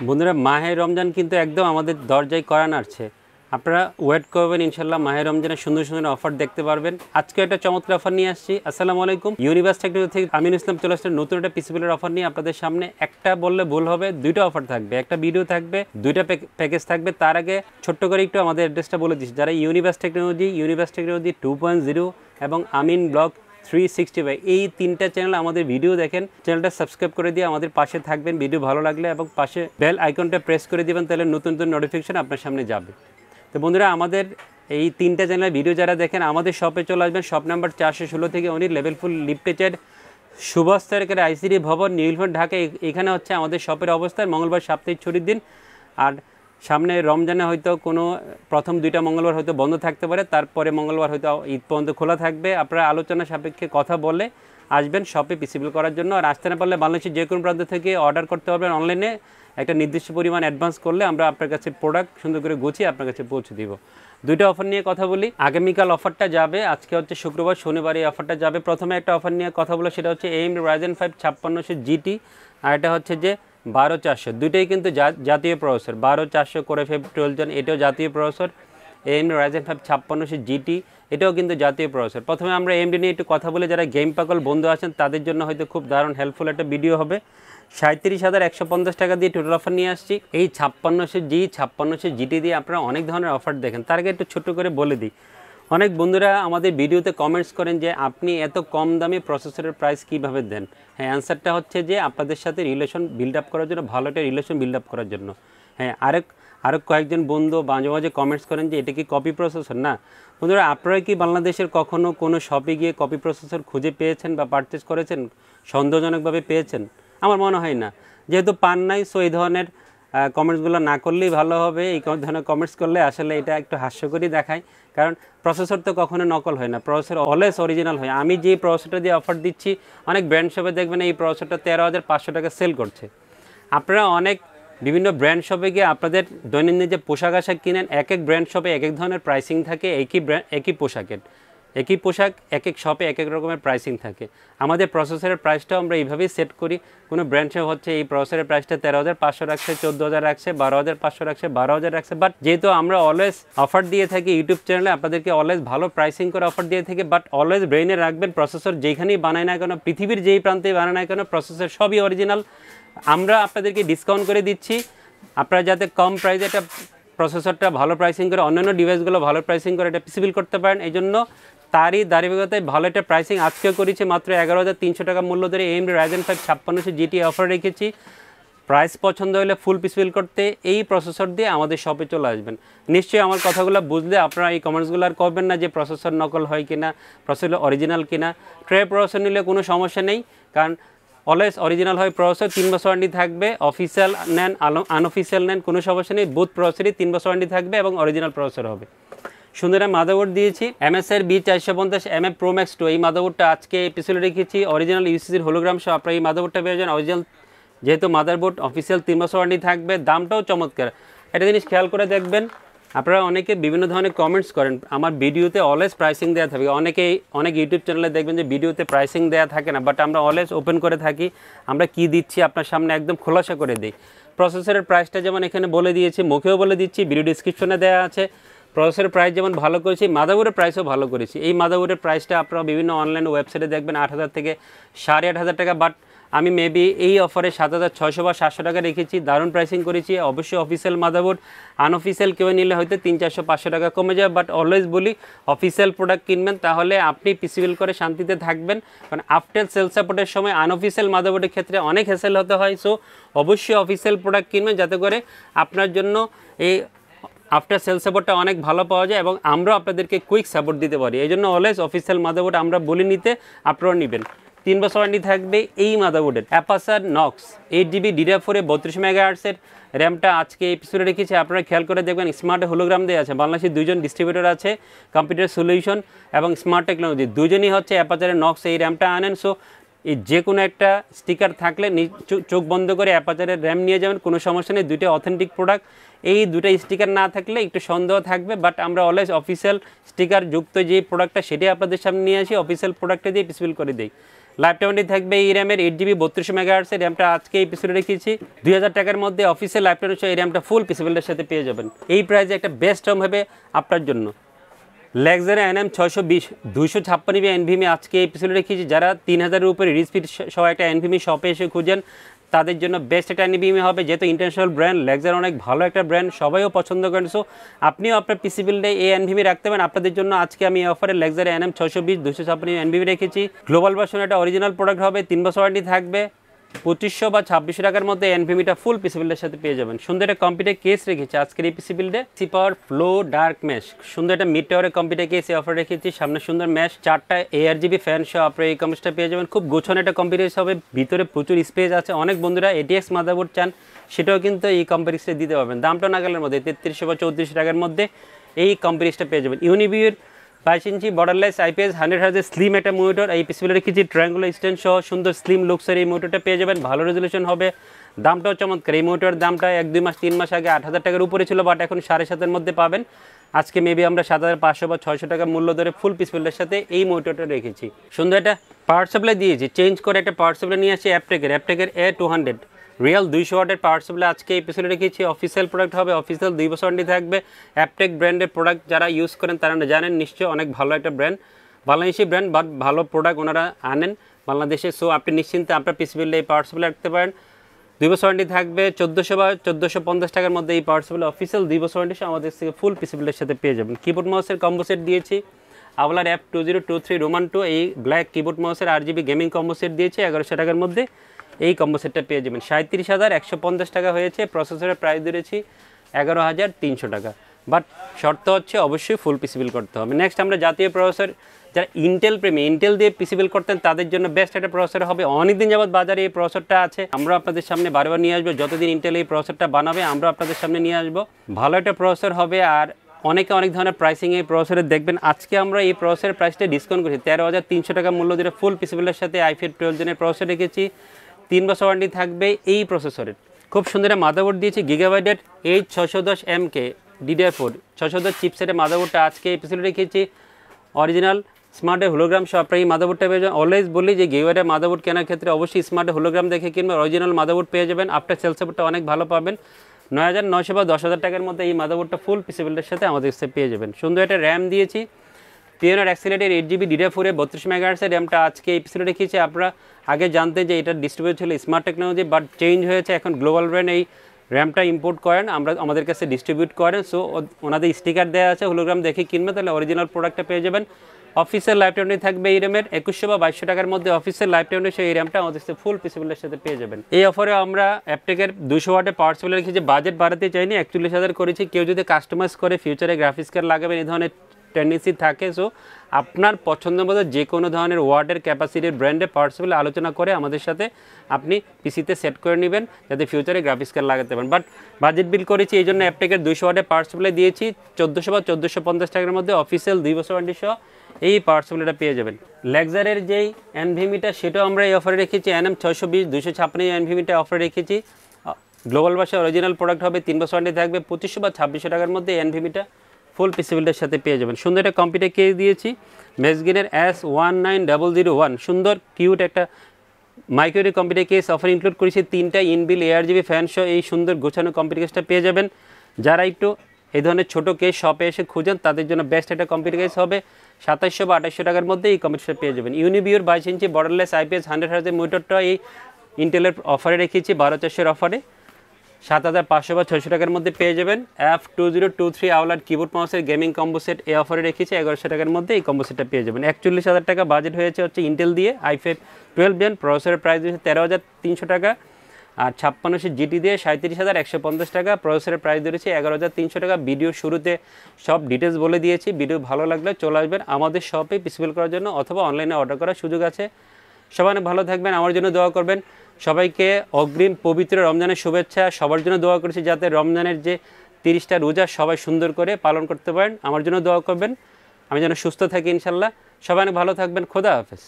বন্ধুরা মাহে রমজান কিন্তু একদম আমাদের দরজায় করা নাড়ছে। আপনারা ওয়েট করবেন, ইনশাল্লাহ মাহে রমজানের সুন্দর সুন্দর অফার দেখতে পারবেন। আজকে একটা চমৎকার অফার নিয়ে আসছি। আসসালামু আলাইকুম, ইউনিভার্স টেকনোলজি থেকে আমিনুল ইসলাম চলে আসছে নতুন একটা পিসিবিলের অফার নিয়ে আপনাদের সামনে। একটা বললে ভুল হবে, দুইটা অফার থাকবে, একটা ভিডিও থাকবে, দুইটা প্যাকেজ থাকবে। তার আগে ছোট্ট করে একটু আমাদের অ্যাড্রেসটা বলে দিচ্ছি। যারা ইউনিভার্স টেকনোলজি 2.0 এবং আমিন ব্লগ 365 এই তিনটা চ্যানেল আমাদের ভিডিও দেখেন। চ্যানেলটা সাবস্ক্রাইব করে দিয়ে আমাদের পাশে থাকবেন ভিডিও ভালো লাগলে, এবং পাশে বেল আইকনটা প্রেস করে দিবেন, তাহলে নতুন নতুন নোটিফিকেশন আপনার সামনে যাবে। তো বন্ধুরা, আমাদের এই তিনটা চ্যানেলের ভিডিও যারা দেখেন আমাদের শপে চলে আসবেন। শপ নাম্বার 416 থেকে উনি লেভেল ফুল লিফটেড সুভাষ সরকারি আইসিডি ভবন, নীলফামারী, ঢাকা। এখানে হচ্ছে আমাদের শপের অবস্থান। মঙ্গলবার সাপ্তাহিক ছুটির দিন, আর সামনে রমজানে হয়তো কোনো প্রথম দুইটা মঙ্গলবার হয়তো বন্ধ থাকতে পারে, তারপরে মঙ্গলবার হয়তো ঈদ পর্যন্ত খোলা থাকবে। আপনারা আলোচনা সাপেক্ষে কথা বলে আসবেন শপে পিসিবল করার জন্য। আর আসতে না পারলে বাংলাদেশের যে কোনো প্রান্ত থেকে অর্ডার করতে পারবেন অনলাইনে। একটা নির্দিষ্ট পরিমাণ অ্যাডভান্স করলে আমরা আপনার কাছে প্রোডাক্ট সুন্দর করে গুছিয়ে আপনার কাছে পৌঁছে দিব। দুইটা অফার নিয়ে কথা বলি। আগামীকাল অফারটা যাবে, আজকে হচ্ছে শুক্রবার, শনিবার এই অফারটা যাবে। প্রথমে একটা অফার নিয়ে কথা বলো, সেটা হচ্ছে AMD Ryzen 5 5600 GT, আর এটা হচ্ছে যে 12400। দুইটাই কিন্তু জাতীয় প্রসেসর। 12400 কোরে ফেব 12 জন, এটাও জাতীয় প্রসেসর। AMD Ryzen 5 5600 GT, এটাও কিন্তু জাতীয় প্রসেসর। প্রথমে আমরা AMD নিয়ে একটু কথা বলে, যারা গেম পাগল বন্ধু আছেন তাদের জন্য হয়তো খুব দারুণ হেল্পফুল একটা ভিডিও হবে। 37,150 টাকা দিয়ে টোটাল অফার নিয়ে আসছি। এই 5600 GT দিয়ে আপনারা অনেক ধরনের অফার দেখেন। তার আগে একটু ছোট্ট করে বলে দিই, অনেক বন্ধুরা আমাদের ভিডিওতে কমেন্টস করেন যে আপনি এত কম দামে প্রসেসরের প্রাইস কীভাবে দেন। হ্যাঁ, অ্যান্সারটা হচ্ছে যে আপনাদের সাথে রিলেশন বিল্ড আপ করার জন্য, ভালো একটা রিলেশন বিল্ড আপ করার জন্য। হ্যাঁ, আরেক কয়েকজন বন্ধু মাঝে মাঝে কমেন্টস করেন যে এটা কি কপি প্রসেসর। না বন্ধুরা, আপনারা কি বাংলাদেশের কখনও কোনো শপে গিয়ে কপি প্রসেসর খুঁজে পেয়েছেন বা পারচেস করেছেন, সন্দেহজনকভাবে পেয়েছেন? আমার মনে হয় না। যেহেতু পান নাই, সো এই ধরনের কমেন্টসগুলো না করলেই ভালো হবে। এই ধরনের কমেন্টস করলে আসলে এটা একটু হাস্যকরই দেখায়, কারণ প্রসেসর তো কখনো নকল হয় না, প্রসেসর অলওয়েজ অরিজিনাল হয়। আমি যে প্রসেসরটা দিয়ে অফার দিচ্ছি, অনেক ব্র্যান্ড শপে দেখবেন এই প্রসেসরটা 13,500 টাকা সেল করছে। আপনারা অনেক বিভিন্ন ব্র্যান্ড শপে গিয়ে আপনাদের দৈনন্দিন যে পোশাক আশাক কিনেন, এক এক ব্র্যান্ড শপে এক এক ধরনের প্রাইসিং থাকে। একই পোশাকের একই পোশাক এক এক শপে এক এক রকমের প্রাইসিং থাকে। আমাদের প্রসেসরের প্রাইসটাও আমরা এইভাবেই সেট করি। কোনো ব্র্যান্ড শপ হচ্ছে এই প্রসেসরের প্রাইসটা 13,500 রাখছে, 14,000 রাখছে, 12,500 রাখছে, 12,000 রাখছে। বাট যেহেতু আমরা অলওয়েজ অফার দিয়ে থাকি ইউটিউব চ্যানেলে, আপনাদেরকে অলওয়েজ ভালো প্রাইসিং করে অফার দিয়ে থাকি। বাট অলওয়েজ ব্রেইনে রাখবেন, প্রসেসর যেখানেই বানায় না কেন, পৃথিবীর যেই প্রান্তেই বানায় না কেন, প্রসেসর সবই অরিজিনাল। আমরা আপনাদেরকে ডিসকাউন্ট করে দিচ্ছি, আপনারা যাতে কম প্রাইসে একটা প্রসেসরটা ভালো প্রাইসিং করে, অন্যান্য ডিভাইসগুলো ভালো প্রাইসিং করে এটা পিসিবল করতে পারেন। এই জন্য তারই ধারাবাহিকতায় ভালো একটা প্রাইসিং আজকেও করেছি। মাত্র 11,300 টাকা মূল্য ধরে AMD Ryzen 5 5600 GT অফার রেখেছি। প্রাইস পছন্দ হলে ফুল পিসিবল করতে এই প্রসেসর দিয়ে আমাদের শপে চলে আসবেন। নিশ্চয়ই আমার কথাগুলো বুঝলে আপনারা এই কমেন্টসগুলো আর করবেন না যে প্রসেসর নকল হয় কিনা, প্রসেসর অরিজিনাল কিনা। ট্রে প্রসেসর নিলে কোনো সমস্যা নেই, কারণ অলওয়েজ অরিজিনাল হয় প্রসেসর। 3 বছর ওয়ারেন্টি থাকবে। অফিসিয়াল নেন, আনঅফিসিয়াল নেন, কোনো সমস্যা নেই। বুথ প্রসেসরই 3 বছর ওয়ারেন্টি থাকবে এবং অরিজিনাল প্রসেসর হবে। সুন্দর মাদারবোর্ড দিয়েছি, MSI B450 Pro Max 2। এই মাদারবোর্ডটা আজকে এপিসোডে রেখেছি। অরিজিনাল ইউসিসির হোলোগ্রাম সহ আপনারা এই মাদারবোর্ডটা পেয়ে যান অরিজিনাল। যেহেতু মাদারবোর্ড অফিসিয়াল 3 বছর ওয়ারেন্টি থাকবে, দামটাও চমৎকার। একটা জিনিস খেয়াল করে দেখবেন, আপনারা অনেকে বিভিন্ন ধরনের কমেন্টস করেন আমার ভিডিওতে অলওয়েজ প্রাইসিং দেওয়া থাকে। অনেক ইউটিউব চ্যানেলে দেখবেন যে ভিডিওতে প্রাইসিং দেওয়া থাকে না, বাট আমরা অলওয়েজ ওপেন করে থাকি। আমরা কি দিচ্ছি আপনার সামনে একদম খোলাসা করে দিই। প্রসেসরের প্রাইসটা যেমন এখানে বলে দিয়েছি, মুখেও বলে দিচ্ছি, ভিডিও ডিসক্রিপশনে দেওয়া আছে। প্রসেসরের প্রাইস যেমন ভালো করেছি, মাদারবোর্ডের প্রাইসও ভালো করেছি। এই মাদারবোর্ডের প্রাইসটা আপনারা বিভিন্ন অনলাইন ওয়েবসাইটে দেখবেন 8,000 থেকে 8,500 টাকা, বাট আমি মেবি এই অফারে 7,600 বা 700 টাকা রেখেছি। দারুণ প্রাইসিং করেছি। অবশ্যই অফিসিয়াল মাদারবোর্ড, আনঅফিসিয়াল কেউ নিলে হয়তো 300-400 টাকা কমে যাবে। বাট অলওয়েজ বলি অফিসিয়াল প্রোডাক্ট কিনবেন, তাহলে আপনি পিসিবল করে শান্তিতে থাকবেন। কারণ আফটার সেল সাপোর্টের সময় আনঅফিসিয়াল মাদারবোর্ডের ক্ষেত্রে অনেক হ্যাসেল হতে হয়। সো অবশ্যই অফিসিয়াল প্রোডাক্ট কিনবেন, যাতে করে আপনার জন্য এই আফটার সেল সাপোর্টটা অনেক ভালো পাওয়া যায় এবং আমরাও আপনাদেরকে কুইক সাপোর্ট দিতে পারি। এই জন্য অলওয়েজ অফিসিয়াল মাদারবোর্ড আমরা বলি নিতে, আপনারাও নেবেন। 3 বছর ওয়ারেন্টি থাকবে এই মাদারবোর্ডের। অ্যাপাসার নক্স 8GB DDR4 32 মেগাহার্টসের র্যামটা আজকে এপিসোডে রেখেছি। আপনারা খেয়াল করে দেখবেন স্মার্ট হোলোগ্রাম দেওয়া আছে। বাংলাদেশের 2জন ডিস্ট্রিবিউটর আছে, কম্পিউটার সলিউশন এবং স্মার্ট টেকনোলজি। দুজনই হচ্ছে অ্যাপাচারের নক্স এই র্যামটা আনেন। সো এই যে কোনো একটা স্টিকার থাকলে চোখ বন্ধ করে অ্যাপাচারের র্যাম নিয়ে যাবেন, কোনো সমস্যা নেই। দুইটা অথেন্টিক প্রোডাক্ট। এই দুটো স্টিকার না থাকলে একটু সন্দেহ থাকবে, বাট আমরা অলওয়েজ অফিসিয়াল স্টিকার যুক্ত যে প্রোডাক্টটা সেটাই আপনাদের সামনে নিয়ে আসি, অফিসিয়াল প্রোডাক্টটা দিয়ে পিসিবল করে দিই। লাইফ টাইমটি থাকবে এই র্যামের 8GB 32 মেগাহার্টসের র্যামটা আজকে এই পিসিতে রেখেছি 2000 টাকার মধ্যে অফিসিয়াল লাইফ টাইম এই র্যামটা ফুল পিসিবিলের সাথে পেয়ে যাবেন। এই প্রাইসে একটা বেস্ট র্যাম হবে আপনার জন্য। লেক্সার NM 620 256GB NVMe আজকে এই পিসিতে রেখেছি। যারা 3000-এর উপরে রিস্পিড সহ একটা NVMe শপে এসে খুঁজেন তাদের জন্য বেস্ট একটা NVMe হবে, যেহেতু ইন্টারন্যাশনাল ব্র্যান্ড লেক্সার অনেক ভালো একটা ব্র্যান্ড, সবাইও পছন্দ করেন। সো আপনিও আপনার পিসি বিল্ডে এই NVMe রাখতে পারেন। আপনাদের জন্য আজকে আমি এই অফারে লেক্সার NM 620 256GB NVMe রেখেছি। গ্লোবাল ভার্সন এটা অরিজিনাল প্রোডাক্ট হবে, 3 বছর ওয়ারেন্টি থাকবে। 2500 বা 2600 টাকার মধ্যে NVMeটা ফুল পিসি বিল্ডের সাথে পেয়ে যাবেন। সুন্দর একটা কম্পিউটার কেস রেখেছি আজকের এই পিসি বিল্ডে, সিপাওয়ার ফ্লো ডার্ক ম্যাশ, সুন্দর একটা মিড টাওয়ারের কম্পিউটার কেস এই অফার রেখেছি। সামনে সুন্দর ম্যাশ, 4টা ARGB ফ্যান সহ আপনার এই কম্পিউটারটা পেয়ে যাবেন। খুব গোছানো একটা কম্পিউটার হবে, ভিতরে প্রচুর স্পেস আছে। অনেক বন্ধুরা ATX মাদারবোর্ড চান, সেটাও কিন্তু এই কম্পিউটারে দিতে পারবেন। দামটা নাগালের মধ্যে 3300 বা 3400 টাকার মধ্যে এই কম্পিউটারটা পেয়ে যাবেন। ইউনিবিউর 22 ইঞ্চি বর্ডারলেস IPS 100Hz স্লিম একটা মনিটর এই পিসিবিলে রেখেছি। ট্রায়াঙ্গুলার স্ট্যান্ড সহ সুন্দর স্লিম লুকসের এই মনিটরটা পেয়ে যাবেন। ভালো রেজলিউশন হবে, দামটাও চমৎকার। এই মনিটরের দামটা 1-2 মাস 3 মাস আগে 8000 টাকার উপরে ছিল, বাট এখন 7,500-এর মধ্যে পাবেন। আজকে মেবি আমরা 7500 বা 600 টাকা মূল্য ধরে ফুল পিসিবিলের সাথে এই মনিটরটা রেখেছি। সুন্দর একটা পাওয়ার সাপ্লাই দিয়েছি, চেঞ্জ করে একটা পাওয়ার সাপ্লাই নিয়ে আসি অ্যাপটেকের A200 রিয়েল 200 ওয়াটের পাওয়ার সাপ্লাই আজকে এই পিসিতে রেখেছি। অফিসিয়াল প্রোডাক্ট হবে, অফিসিয়াল 2 বছর ওয়ারেন্টি থাকবে। অ্যাপটেক ব্র্যান্ডের প্রোডাক্ট যারা ইউজ করেন তারা জানেন নিশ্চয়ই, অনেক ভালো একটা ব্র্যান্ড, বাংলাদেশি ব্র্যান্ড, বাট ভালো প্রোডাক্ট ওনারা আনেন বাংলাদেশে। সো আপনি নিশ্চিন্তে আপনার পিসিবিলে এই পাওয়ার সাপ্লাই রাখতে পারেন। 2 বছর ওয়ারেন্টি থাকবে। 1400 বা 1450 টাকার মধ্যে এই পাওয়ার সাপ্লাই অফিসিয়াল 2 বছর ওয়ারেন্টি আমাদের থেকে ফুল পিসিবিলের সাথে পেয়ে যাবেন। কিবোর্ড মাউসের কম্বো সেট দিয়েছি, আওলার F2023 রোমান 2 এই ব্ল্যাক কিবোর্ড মাউসের RGB গেমিং কম্বো সেট দিয়েছে 1100 টাকার মধ্যে এই কম্বো সেটটা পেয়ে যাবেন। 37,150 টাকা হয়েছে। প্রসেসরের প্রাইস দিয়েছি 11,300 টাকা, বাট শর্ত হচ্ছে অবশ্যই ফুল পিসিবিল করতে হবে। নেক্সট আমরা জাতীয় প্রসেসর, যারা ইন্টেল প্রেমী, ইন্টেল দিয়ে পিসিবিল করতেন তাদের জন্য বেস্ট একটা প্রসেসর হবে। অনেকদিন যাবত বাজারে এই প্রসেসরটা আছে, আমরা আপনাদের সামনে বারবার নিয়ে আসবো। যতদিন ইন্টেল এই প্রসেসরটা বানাবে আমরা আপনাদের সামনে নিয়ে আসবো। ভালো একটা প্রসেসর হবে, আর অনেকে অনেক ধরনের প্রাইসিং এই প্রসেসরে দেখবেন। আজকে আমরা এই প্রসেসরের প্রাইসটা ডিসকাউন্ট করেছি 13,300 টাকা মূল্য দিয়ে ফুল পিসিবিলের সাথে i5 12 জেনের প্রসেসর রেখেছি। 3 বছর ওয়ারেন্টি থাকবে এই প্রসেসরের। খুব সুন্দর মাদারবোর্ড দিয়েছি, গিগাবাইটের H610MK DDR4 610 চিপসেটের মাদারবোর্ডটা আজকে এই পিসিতে রেখেছি। অরিজিনাল স্মার্টের হোলোগ্রাম সহ আপনার এই মাদারবোর্ডটা পেয়ে যাবেন। অলওয়েজ বলি যে গিগাবাইটের মাদারবোর্ড কেনার ক্ষেত্রে অবশ্যই স্মার্টের হোলোগ্রাম দেখে কিনবেন, অরিজিনাল মাদারবোর্ড পেয়ে যাবেন। আপনার সেল সাপোর্টটা অনেক ভালো পাবেন। 9,900 বা 10,000 টাকার মধ্যে এই মাদারবোর্ডটা ফুল পিসিবিলের সাথে আমাদের কাছে পেয়ে যাবেন। সুন্দর একটা র্যাম দিয়েছি, পিওনার অ্যাক্সিলেটের 8GB DDR4 32 মেগাহার্টসের র্যামটা আজকে এই পিসিতে রেখেছি। আপনারা আগে জানতেন যে এটা ডিস্ট্রিবিউট ছিল স্মার্ট টেকনোলজি, বাট চেঞ্জ হয়েছে, এখন গ্লোবাল ব্র্যান্ড এই র্যামটা ইম্পোর্ট করেন, আমরা আমাদের কাছে ডিস্ট্রিবিউট করেন। সো ওনাদের স্টিকার দেওয়া আছে, হোলোগ্রাম দেখে কিনবে তাহলে অরিজিনাল প্রোডাক্টটা পেয়ে যাবেন। অফিসের লাইফ টাইম থাকবে এই র্যামের 2100 বা 2200 টাকার মধ্যে অফিসের লাইফ টাইম সেই র্যামটা আমাদের সাথে ফুল পিসিবিলের সাথে পেয়ে যাবেন। এই অফারে আমরা অ্যাপটেকের 200 ওয়াটের পাওয়ার সাপ্লাই রেখেছি। বাজেট বাড়াতে চাইনি, 41,000 করেছি। কেউ যদি কাস্টমাইজ করে ফিউচারে গ্রাফিক্স কার্ড লাগাবেন এই ধরনের টেন্ডেন্সি থাকে। সো আপনার পছন্দ মতো যে কোনো ধরনের ওয়াটের ক্যাপাসিটির ব্র্যান্ডে পাওয়ার সাপ্লাই আলোচনা করে আমাদের সাথে আপনি পিসিতে সেট করে নেবেন, যাতে ফিউচারে গ্রাফিক্স কার্ড লাগাতে পারেন। বাট বাজেট বিল করেছি এই জন্য অ্যাপটেকের 200 ওয়াটের পাওয়ার সাপ্লাই দিয়েছি। 1400 বা 1450 টাকার মধ্যে অফিসিয়াল 2 বছর ওয়ারেন্টি সহ এই পাওয়ার সাপ্লাইটা পেয়ে যাবেন। লেক্সারের যেই NVMeটা সেটাও আমরা এই অফারে রেখেছি। NM 620 256 NVMeটা অফারে রেখেছি। গ্লোবাল ভাষা অরিজিনাল প্রোডাক্ট হবে, 3 বছর ওয়ারেন্টি থাকবে। 2500 বা 2600 টাকার মধ্যে NVMeটা ফুল পিসিবিলের সাথে পেয়ে যাবেন। সুন্দর একটা কম্পিউটার কেস দিয়েছি, মেসগিনের S19001 সুন্দর কিউট একটা মাইক্রোডি কম্পিউটার কেস অফার ইনক্লুড করেছি। 3টা ইনবিল ARGB ফ্যান সহ এই সুন্দর গোছানো কম্পিউটার কেসটা পেয়ে যাবেন। যারা একটু এই ধরনের ছোটো কেস শপে এসে খুঁজেন তাদের জন্য বেস্ট একটা কম্পিউটার কেস হবে। 2700 বা 2800 টাকার মধ্যে এই কম্পিউটারটা পেয়ে যাবেন। ইউনিবিউর 22 ইঞ্চি বর্ডারলেস IPS 100Hz মনিটরটা এই ইন্টেলের অফারে রেখেছি 12,400 অফারে। 7,500 বা 600 টাকার মধ্যে পেয়ে যাবেন। F2023 আওলার কিবোর্ড মাউসের গেমিং কম্বো সেট এই অফারে রেখেছি 1100 টাকার মধ্যে এই কম্বো সেটটা পেয়ে যাবেন। 41,000 টাকা বাজেট হয়েছে হচ্ছে ইন্টেল দিয়ে i5 12 জেন প্রসেসরের প্রাইস দিয়েছে 13,300 টাকা, আর 5600 GT দিয়ে 37,150 টাকা। প্রসেসরের প্রাইস দিয়েছে 11,300 টাকা। ভিডিও শুরুতে সব ডিটেলস বলে দিয়েছি, ভিডিও ভালো লাগলে চলে আসবেন আমাদের শপে পিসিবিল করার জন্য, অথবা অনলাইনে অর্ডার করার সুযোগ আছে। সবাই ভালো থাকবেন, আমার জন্য দোয়া করবেন। সবাইকে অগ্রিম পবিত্র রমজানের শুভেচ্ছা। সবার জন্য দোয়া করেছি যাতে রমজানের যে 30টা রোজা সবাই সুন্দর করে পালন করতে পারেন। আমার জন্য দোয়া করবেন, আমি যেন সুস্থ থাকি ইনশাল্লাহ। সবাই ভালো থাকবেন, খোদা হাফেজ।